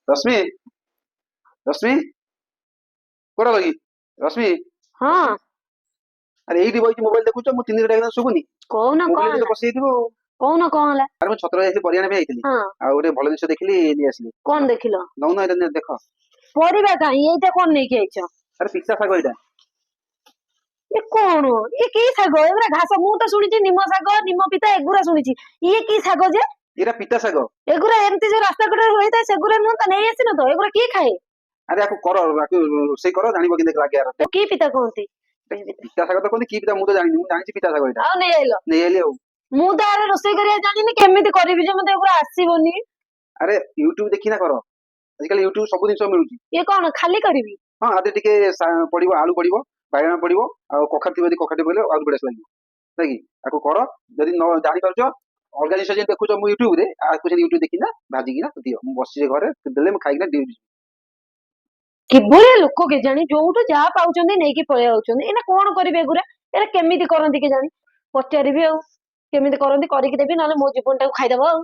ରଶ୍ମି ରଶ୍ମି କୋଉଟା ଗଲି ରଶ୍ମି। ହଁ ଆରେ ଏଇଠି ବଇଛି ମୋବାଇଲ ଦେଖୁଛ ମୁଁ 3 ଘଣ୍ଟା ଶୁଭୁନି। କହୁନ କଣ ମୋବାଇଲ ତ ହେଲା? ବସି ଯାଇଥିବ ଆଉ। କହୁନ କଣ ହେଲା? ଆରେ ମୁଁ ଛତ୍ର ଯାଇଥିଲି ପରିବା ଆଣିବା ପାଇଁ ଯାଇଥିଲି। ହଁ ଆଉ ଗୋଟେ ଭଲ ଜିନିଷ ଦେଖିଲି ନେଇ ଆସିଲି। କଣ ଦେଖିଲ? ନଉନ ଏଇଟା ଦେଖ। ପରିବା କାହିଁ ଏଇଟା କଣ ନେଇକି ଆଇଛ? ଆରେ ପିତା ଶାଗ ଏଇଟା। ଏ କଣ ଇଏ କି ଶାଗ? ଏଗୁରା ଘାସ। ମୁଁ ତ ଶୁଣିଛି ନିମ ଶାଗ ନିମ ପିତା ଏଗୁରା ଶୁଣିଛି। ଇଏ କି ଶାଗ ଯେ? ଏଇଟା ପିତା ଶାଗ। ଏଗୁରା ଏମିତି ଯୋଉ ରାସ୍ତା କଡରେ ହୋଇଥାଏ ସେଗୁରା ନୁହଁ ତ, ନେଇ ଆସିନ ତ? ଏଗୁରା କିଏ ଖାଏ? ଆରେ ଆକୁ କର ଆକୁ ରୋଷେଇ କର ଜାଣିବ କେମିତି ଲାଗେ ଆର। କି ପିତା କହନ୍ତି? ପିତା ଶାଗ ତ କହନ୍ତି କି ପିତା ମୁଁ ତ ଜାଣିନି। ମୁଁ ଜାଣିଛି ପିତା ଶାଗ ଏଇଟା। ଆଉ ନେଇ ଆଇଲ? ନେଇ ଆଇଲି ଆଉ। ମୁଁ ତ ଆର ରୋଷେଇ କରିବା ଜାଣିନି, କେମିତି କରିବି ଯେ ମତେ ଏଗୁରା ଆସିବନି। ଆରେ ୟୁଟ୍ୟୁବ ଦେଖିନା କର। ଆଜିକାଲି ୟୁଟ୍ୟୁବ ସବୁ ଜିନିଷ ମିଳୁଛି। ଇଏ କଣ ଖାଲି କରିବି? ହଁ ଆଦେ ଟିକେ ପଡିବ ଆଳୁ ପଡିବ, ବାଇଗଣ ପଡିବ, ଆଉ କଖାରୁ ଥିବ ଯଦି କଖାରୁ ପଡିବ ଆହୁରି ବଢିଆ ଲାଗିବ। ହେଲା କି ଆକୁ କର। ଯଦି ନ ଜାଣିପାରୁଛ ଅଲଗା ଜିନିଷ ଯେମିତି ଦେଖୁଛ ମୁଁ ୟୁଟ୍ୟୁବ ରେ, ଆକୁ ସେମିତି ୟୁଟ୍ୟୁବ ଦେଖିନା ଭାଜିକିନା ଦିଅ। ମୁଁ ବସିଛି ଘରେ ଦେଲେ ମୁଁ ଖାଇକିନା ଡ୍ୟୁଟି। କିଭଳିଆ ଲୋକ କେଜାଣି, ଯୋଉଠୁ ଯାହା ପାଉଛନ୍ତି ନେଇକି ପଳେଇ ଆଉଛନ୍ତି। ଏଇନା କଣ କରିବେ ଏଗୁରା? ଏରା କେମିତି କରନ୍ତି କେଜାଣି? ପଚାରିବି ଆଉ। କେମିତି କରନ୍ତି କରିକି ଦେବି, ନହେଲେ ମୋ ଜୀବନଟାକୁ ଖାଇଦବ ଆଉ।